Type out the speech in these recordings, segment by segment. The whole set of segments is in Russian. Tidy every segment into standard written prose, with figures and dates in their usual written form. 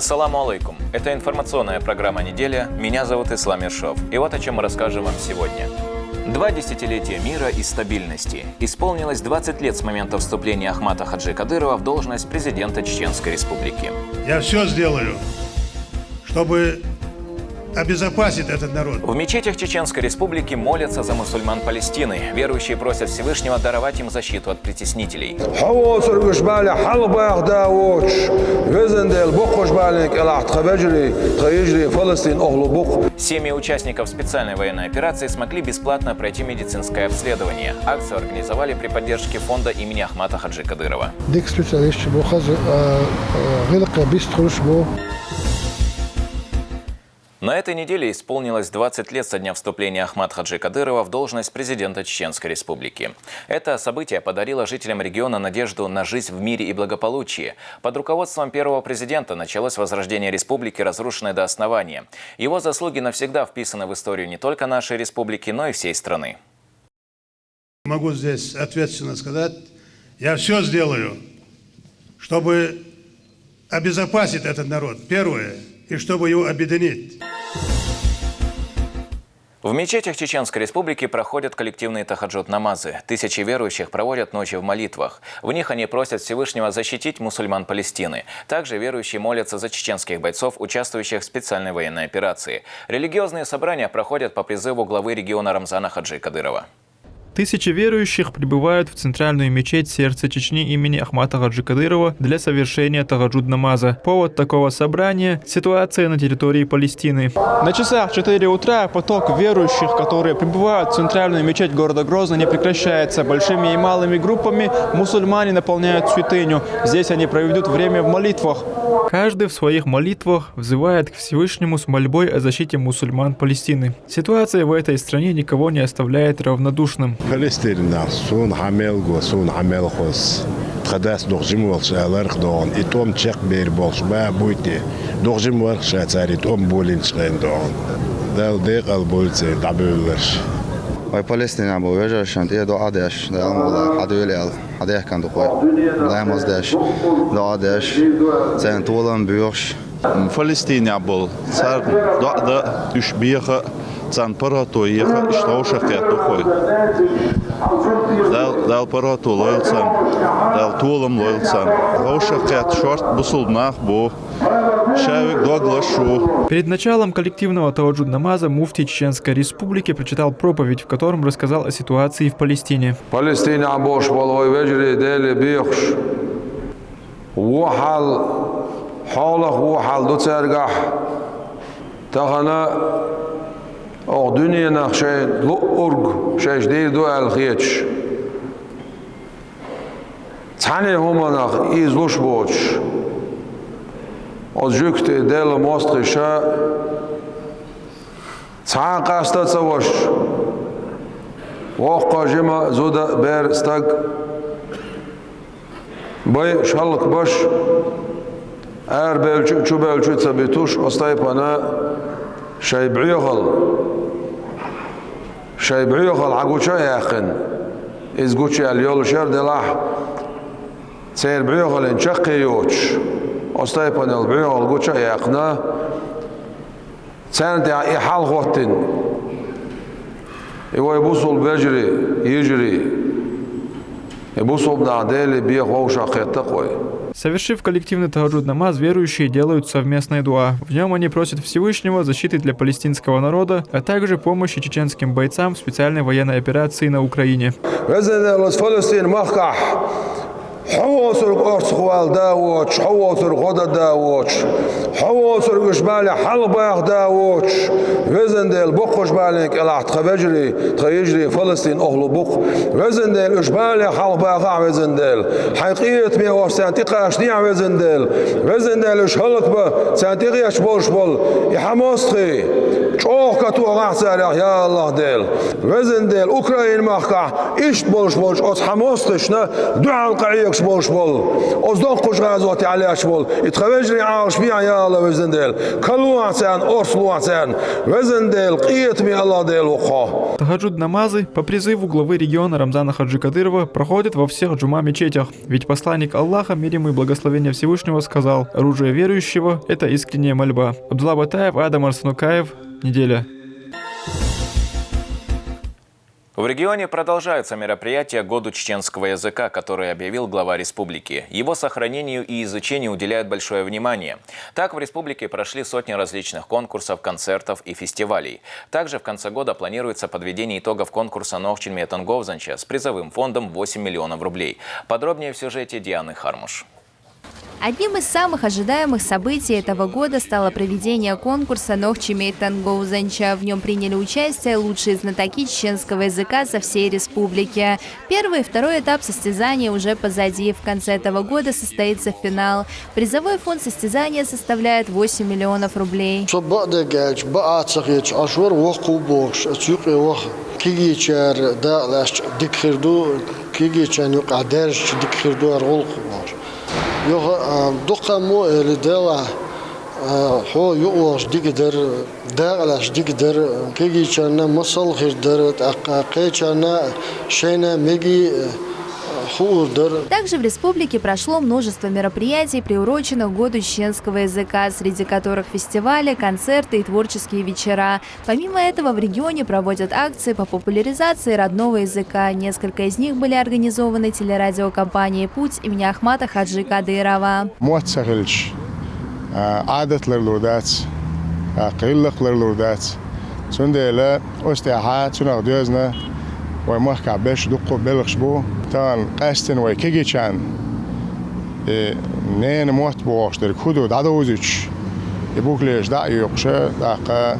Ассаламу алейкум. Это информационная программа «Неделя». Меня зовут Ислам Ершов. И вот о чем мы расскажем вам сегодня. 2 десятилетия мира и стабильности. Исполнилось 20 лет с момента вступления Ахмата Хаджи Кадырова в должность президента Чеченской Республики. Я все сделаю, чтобы обезопасить этот народ. В мечетях Чеченской Республики молятся за мусульман Палестины. Верующие просят Всевышнего даровать им защиту от притеснителей. Семьи участников специальной военной операции смогли бесплатно пройти медицинское обследование. Акцию организовали при поддержке фонда имени Ахмата Хаджи Кадырова. На этой неделе исполнилось 20 лет со дня вступления Ахмата Хаджи Кадырова в должность президента Чеченской Республики. Это событие подарило жителям региона надежду на жизнь в мире и благополучии. Под руководством первого президента началось возрождение республики, разрушенной до основания. Его заслуги навсегда вписаны в историю не только нашей республики, но и всей страны. Могу здесь ответственно сказать, я все сделаю, чтобы обезопасить этот народ, первое, и чтобы его объединить. В мечетях Чеченской Республики проходят коллективные тахаджуд-намазы. Тысячи верующих проводят ночи в молитвах. В них они просят Всевышнего защитить мусульман Палестины. Также верующие молятся за чеченских бойцов, участвующих в специальной военной операции. Религиозные собрания проходят по призыву главы региона Рамзана Хаджи Кадырова. Тысячи верующих прибывают в центральную мечеть сердца Чечни имени Ахмата Хаджи Кадырова для совершения тахаджуд-намаза. Повод такого собрания – ситуация на территории Палестины. На часах 4 утра поток верующих, которые прибывают в центральную мечеть города Грозно, не прекращается. Большими и малыми группами мусульмане наполняют святыню. Здесь они проведут время в молитвах. Каждый в своих молитвах взывает к Всевышнему с мольбой о защите мусульман Палестины. Ситуация в этой стране никого не оставляет равнодушным. Палестина, сон хамелго, сон хамелхос. Хадас должим волшалар хдон. И том чек бер волшба буйте. Должим волшать том болин шендон. Дал декал больше дабулаш. Ой Палестина бу вежашан те до адеш, да амола хадулел. Адеш kan dokoi. Да моздеш. До адеш. Sen tolan büyüş. Палестина был. Цар да düşbiye цан парато еха иштаушаке тухой. Дал парато лойлцан. Дал толам лойлцан. Раушаке шорт бусулнах бу. Шавик доглашу. Перед началом коллективного тахаджуд-намаза муфтий Чеченской Республики прочитал проповедь, в котором рассказал о ситуации в Палестине. Палестина бош болой вежри дели бихш. Вухал халах вухал дуцергах. Тахана dünyana şey lurg şey değil do alxiç. Tane homanach iz lushboch. Az jükte del mostrisha. Tsan qasta tsavosh. Waqqa jema zoda ber stag. Bay shalq baş. Er belçü çubelçü tsabitush ostaypana شايبعيغل عقوشا ياخن إز قوشي اليول شر دلاح سير بعيغل انشقي يوش أستيبان البعيغل قوشا ياخنا سانت إحال غوتين إيوه يبوصل بجري يجري يبوصل بنعدالي بيغ ووشا قيتقوي. Совершив коллективный тахаджуд-намаз, верующие делают совместное дуа. В нем они просят Всевышнего защиты для палестинского народа, а также помощи чеченским бойцам в специальной военной операции на Украине. حواصر أرسخوال داوتش حواصر غدا داوتش حواصر قشبالي حلباق داوتش وزندل بقش بالك العت خبجري تخيجري فلسطين أهل بق وزندل قشبالي حلباق وزندل حقيقة ميوار سانتيقا شنيع وزندل وزندل شهلك با سانتيقا شبول يحماستخي çoğka tuğağa sarık ya Allah del. Vezin del Ukrayna mahka iş bolş bolş os hamostışna dual qayıks bolş bol. Ozdon qoşgazoti alaş bol. İtxavejri ağış biya ya Allah vezin del. Kaluasan орслуацен, везендел, киетми Аллах дел ухо. Тагаджуд намазы по призыву главы региона Рамзана Хаджи Кадырова проходят во всех джума-мечетях. Ведь посланник Аллаха, мир ему и благословения Всевышнего, сказал: оружие верующего – это искренняя мольба. Абдулла Батаев, Адам Арсанукаев. Неделя. В регионе продолжаются мероприятия Году чеченского языка, который объявил глава республики. Его сохранению и изучению уделяют большое внимание. Так, в республике прошли сотни различных конкурсов, концертов и фестивалей. Также в конце года планируется подведение итогов конкурса «Нохчин Метан Говзанча» с призовым фондом 8 миллионов рублей. Подробнее в сюжете Дианы Хармуш. Одним из самых ожидаемых событий этого года стало проведение конкурса «Нохчин Метан Говзанча». В нем приняли участие лучшие знатоки чеченского языка со всей республики. Первый и второй этап состязания уже позади. В конце этого года состоится финал. Призовой фонд состязания составляет 8 миллионов рублей. دقمو لدلا هو يوش ديقدر داغلاش ديقدر كيجي كنا مصل غير درت أقاقي كنا شينا ميجي. Также в республике прошло множество мероприятий, приуроченных к Году чеченского языка, среди которых фестивали, концерты и творческие вечера. Помимо этого, в регионе проводят акции по популяризации родного языка. Несколько из них были организованы телерадиокомпанией «Путь» имени Ахмата Хаджи Кадырова. ومحكع باش دقوا بلغش بو تان قاستن وكيجي كان نين موت بوش در كودو دادوزيش يبوك ليش دا يقشا داقا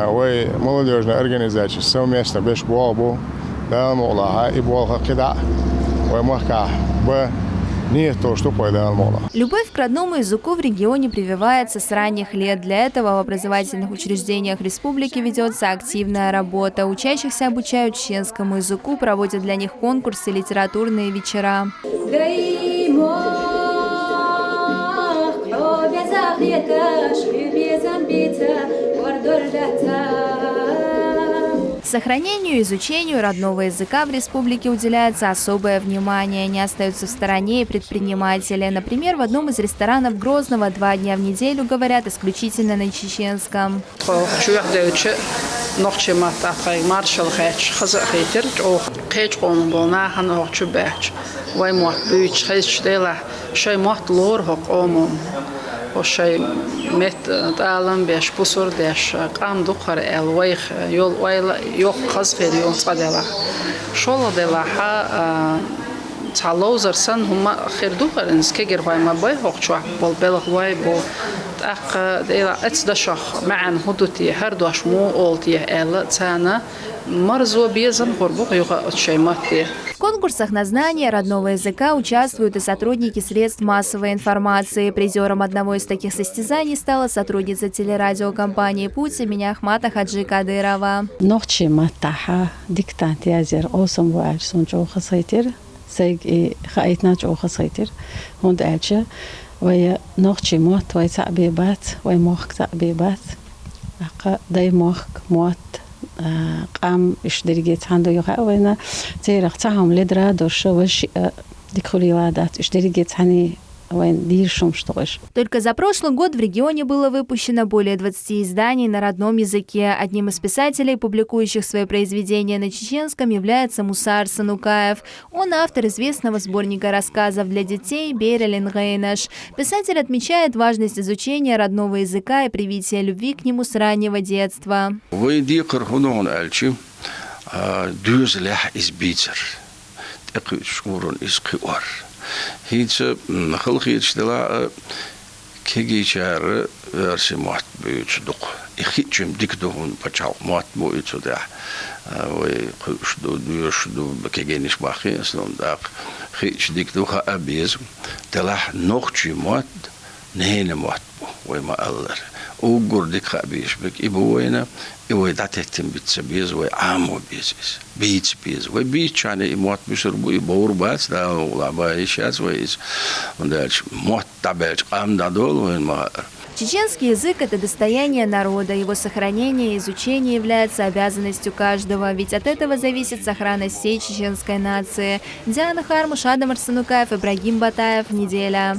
وي молодежная организация совместно باش بو да молаха и болха кида ومحكع ب Любовь к родному языку в регионе прививается с ранних лет. Для этого в образовательных учреждениях республики ведется активная работа. Учащихся обучают чеченскому языку, проводят для них конкурсы, литературные вечера. Сохранению и изучению родного языка в республике уделяется особое внимание. Не остаются в стороне и предприниматели. Например, в одном из ресторанов Грозного 2 дня в неделю говорят исключительно на чеченском. وشي مت تعلم بيش بصور ديش قام دخر الويخ يول ويلا يوق خزخير يوم صدلا شولا دلا ح تعلوزر سن هم خير دخر إنس كجر واي ما باي هوق شو بالبلغ واي بو تأق دلا أتصدشخ معن هدوتي هردوش مو أولتي إلا تانا مرزو بيزن خربوق يوقع شيء ماتي. В конкурсах на знание родного языка участвуют и сотрудники средств массовой информации. Призером одного из таких состязаний стала сотрудница телерадиокомпании «Путь» имени Ахмата Хаджи Кадырова. Нохчи матаха диктант язер осом вач сончо хасайтер сег и хаитнач о хасайтер хонд ача ويا نوختي موت ويا تعبيبات ويا موخ تعبيبات داي موخ موت قام اشتريت عنده يقع وينا تيرخ تاعهم لدرا دوش وش دخولي وادات اشتريت عني Только за прошлый год в регионе было выпущено более 20 изданий на родном языке. Одним из писателей, публикующих свои произведения на чеченском, является Муса Арсанукаев. Он автор известного сборника рассказов для детей «Бейр эль-Ингейнаш». Писатель отмечает важность изучения родного языка и привития любви к нему с раннего детства. هیچ خلقیش دلا کیگی چهار ورسی مات بیچ دق هیچم دیک دوون بچاو مات بیچ ده و خود دیوش دو بکیگنیش باقی اسلام داق هیچ دیک دوخه ابیز دلا نخچی مات نه مات و ما الله угур дикха бишбек и буйна и вой датетим битсе без вой амо безис бич без вой бичане и мот бишурбу и боурбац да лаба и сейчас вой und дальше мот табель ам дадол вой ма. Чеченский язык – это достояние народа. Его сохранение и изучение является обязанностью каждого, ведь от этого зависит сохранность всей чеченской нации. Диана Хармуш, Адам Арсенукаев, Ибрагим Батаев. Неделя.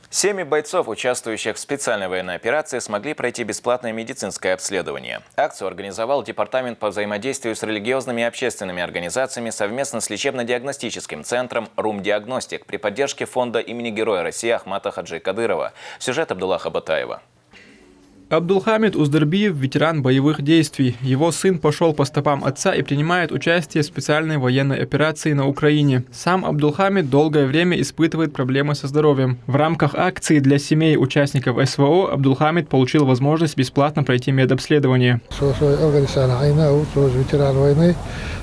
Семьи бойцов, участвующих в специальной военной операции, смогли пройти бесплатное медицинское обследование. Акцию организовал Департамент по взаимодействию с религиозными и общественными организациями совместно с лечебно-диагностическим центром «Рум-диагностик» при поддержке фонда имени Героя России Ахмата Хаджи Кадырова. Сюжет Абдуллаха Батаева. Абдулхамид Уздербиев – ветеран боевых действий. Его сын пошел по стопам отца и принимает участие в специальной военной операции на Украине. Сам Абдулхамид долгое время испытывает проблемы со здоровьем. В рамках акции для семей участников СВО Абдулхамид получил возможность бесплатно пройти медобследование. ветеран войны,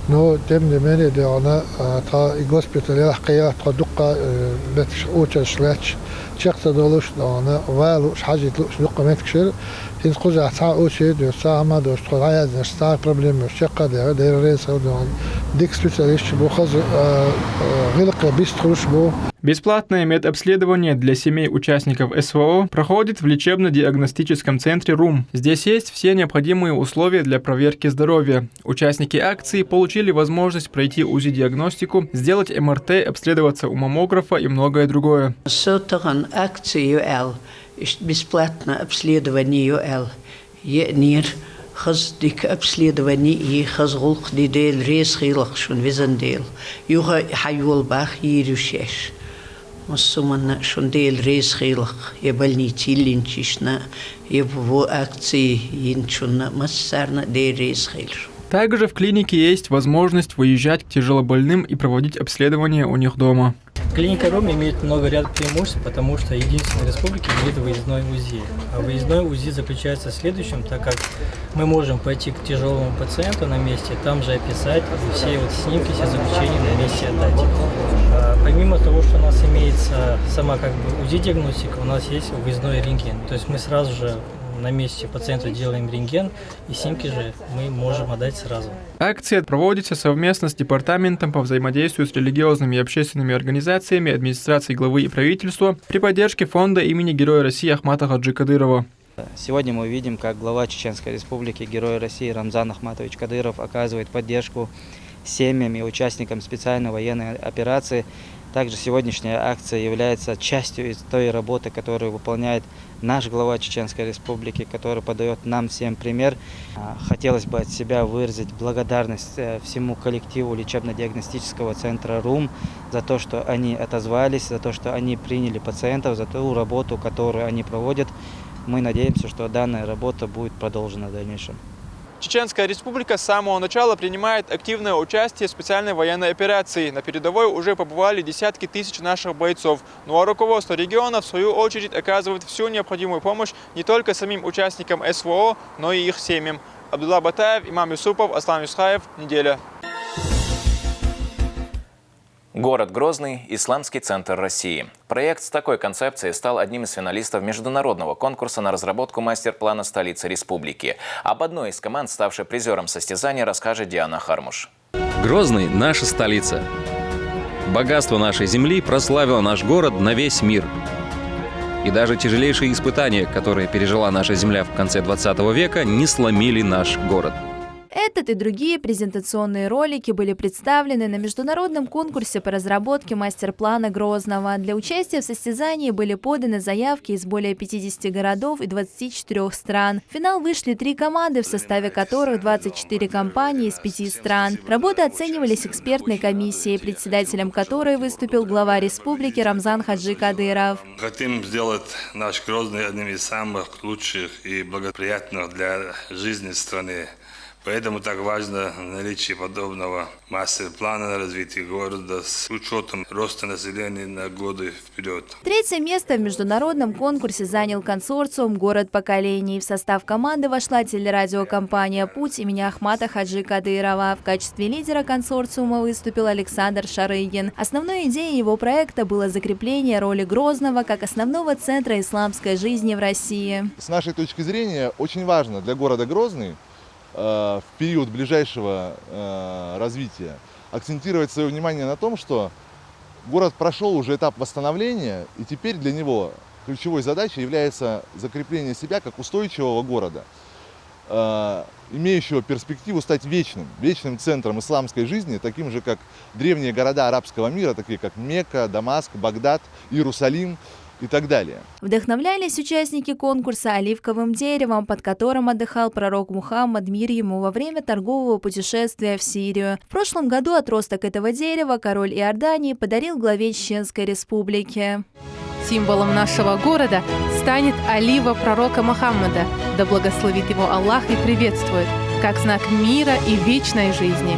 но тем не менее, госпиталь شخص دولش دانه ولوش حاجت لوش نقمت كشر إن قزع ساعة أوشي دو ساعة ما دوش تقول نشتاق بروبلم شقة ده رئيس أو دون ديك سبيشاليست بو خز غلق بيست خلوش بو. Бесплатное медобследование для семей участников СВО проходит в лечебно-диагностическом центре РУМ. Здесь есть все необходимые условия для проверки здоровья. Участники акции получили возможность пройти УЗИ-диагностику, сделать МРТ, обследоваться у маммографа и многое другое. Бесплатное обследование خز ديك أبسليدواني خز غلق دي ديل ريس خيلق شون وزن ديل يوها حيول باخ يروشيش مصمنا شون ديل ريس خيلق يبلني تيلينشيشنا يبو акции ينشون مسارنا دي ريس خيلش. Также в клинике есть возможность выезжать к тяжелобольным и проводить обследования у них дома. Клиника РУМ имеет много ряд преимуществ, потому что единственная республика имеет выездной УЗИ. А выездной УЗИ заключается в следующем, так как мы можем пойти к тяжелому пациенту на месте, там же описать все вот снимки, все заключения на месте отдать. Помимо того, что у нас имеется сама как бы УЗИ-диагностика, у нас есть выездной рентген. То есть мы сразу же на месте пациенту делаем рентген, и снимки же мы можем отдать сразу. Акция проводится совместно с Департаментом по взаимодействию с религиозными и общественными организациями администрации главы и правительства при поддержке фонда имени Героя России Ахмата Хаджи Кадырова. Сегодня мы видим, как глава Чеченской Республики Герой России Рамзан Ахматович Кадыров оказывает поддержку семьям и участникам специальной военной операции. Также сегодняшняя акция является частью из той работы, которую выполняет наш глава Чеченской Республики, который подает нам всем пример. Хотелось бы от себя выразить благодарность всему коллективу лечебно-диагностического центра РУМ за то, что они отозвались, за то, что они приняли пациентов, за ту работу, которую они проводят. Мы надеемся, что данная работа будет продолжена в дальнейшем. Чеченская республика с самого начала принимает активное участие в специальной военной операции. На передовой уже побывали десятки тысяч наших бойцов. Ну а руководство региона, в свою очередь, оказывает всю необходимую помощь не только самим участникам СВО, но и их семьям. Абдулла Батаев, Имам Юсупов, Аслан Юсхаев. Неделя. Город Грозный – исламский центр России. Проект с такой концепцией стал одним из финалистов международного конкурса на разработку мастер-плана столицы республики. Об одной из команд, ставшей призером состязания, расскажет Диана Хармуш. Грозный – наша столица. Богатство нашей земли прославило наш город на весь мир. И даже тяжелейшие испытания, которые пережила наша земля в конце 20 века, не сломили наш город. Этот и другие презентационные ролики были представлены на международном конкурсе по разработке мастер-плана Грозного. Для участия в состязании были поданы заявки из более 50 городов и 24 стран. В финал вышли 3 команды, в составе которых 24 компании из 5 стран. Работы оценивались экспертной комиссией, председателем которой выступил глава республики Рамзан Хаджи Кадыров. Хотим сделать наш Грозный одним из самых лучших и благоприятных для жизни страны. Поэтому так важно наличие подобного мастер-плана развития города с учетом роста населения на годы вперед. Третье место в международном конкурсе занял консорциум «Город поколений». В состав команды вошла телерадиокомпания «Путь» имени Ахмата Хаджи Кадырова. В качестве лидера консорциума выступил Александр Шарыгин. Основной идеей его проекта было закрепление роли Грозного как основного центра исламской жизни в России. С нашей точки зрения очень важно для города Грозный в период ближайшего развития акцентировать свое внимание на том, что город прошел уже этап восстановления, и теперь для него ключевой задачей является закрепление себя как устойчивого города, имеющего перспективу стать вечным центром исламской жизни, таким же, как древние города арабского мира, такие как Мекка, Дамаск, Багдад, Иерусалим и так далее. Вдохновлялись участники конкурса оливковым деревом, под которым отдыхал пророк Мухаммад, мир ему, во время торгового путешествия в Сирию. В прошлом году отросток этого дерева король Иордании подарил главе Чеченской Республики. Символом нашего города станет олива пророка Мухаммада, да благословит его Аллах и приветствует, как знак мира и вечной жизни.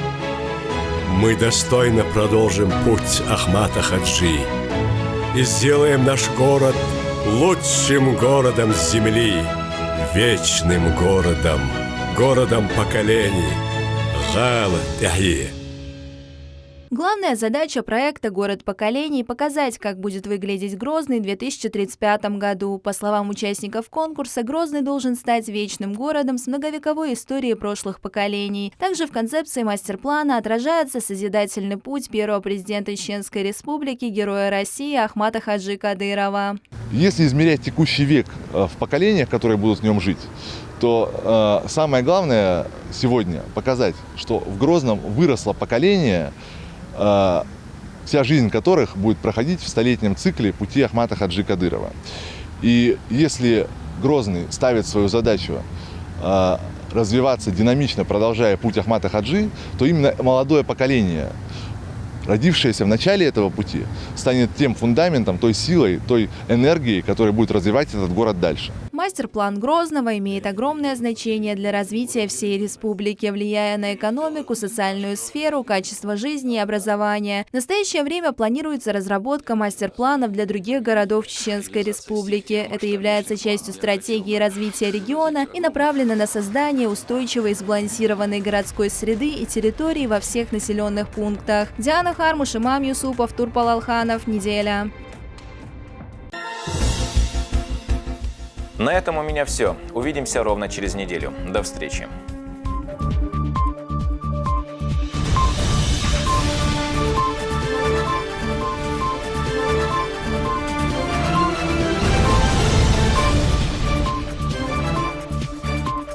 Мы достойно продолжим путь Ахмата Хаджи и сделаем наш город лучшим городом земли, вечным городом, городом поколений. Гала Тахи. Главная задача проекта «Город поколений» – показать, как будет выглядеть Грозный в 2035 году. По словам участников конкурса, Грозный должен стать вечным городом с многовековой историей прошлых поколений. Также в концепции мастер-плана отражается созидательный путь первого президента Чеченской Республики, героя России Ахмата Хаджи Кадырова. Если измерять текущий век в поколениях, которые будут в нем жить, то самое главное сегодня показать, что в Грозном выросло поколение, вся жизнь которых будет проходить в столетнем цикле пути Ахмата Хаджи Кадырова. И если Грозный ставит свою задачу развиваться динамично, продолжая путь Ахмата Хаджи, то именно молодое поколение, родившееся в начале этого пути, станет тем фундаментом, той силой, той энергией, которая будет развивать этот город дальше. Мастер-план Грозного имеет огромное значение для развития всей республики, влияя на экономику, социальную сферу, качество жизни и образования. В настоящее время планируется разработка мастер-планов для других городов Чеченской Республики. Это является частью стратегии развития региона и направлено на создание устойчивой и сбалансированной городской среды и территории во всех населенных пунктах. Диана Хармуш, Имам Юсупов, Турпал Алханов. Неделя. На этом у меня все. Увидимся ровно через неделю. До встречи.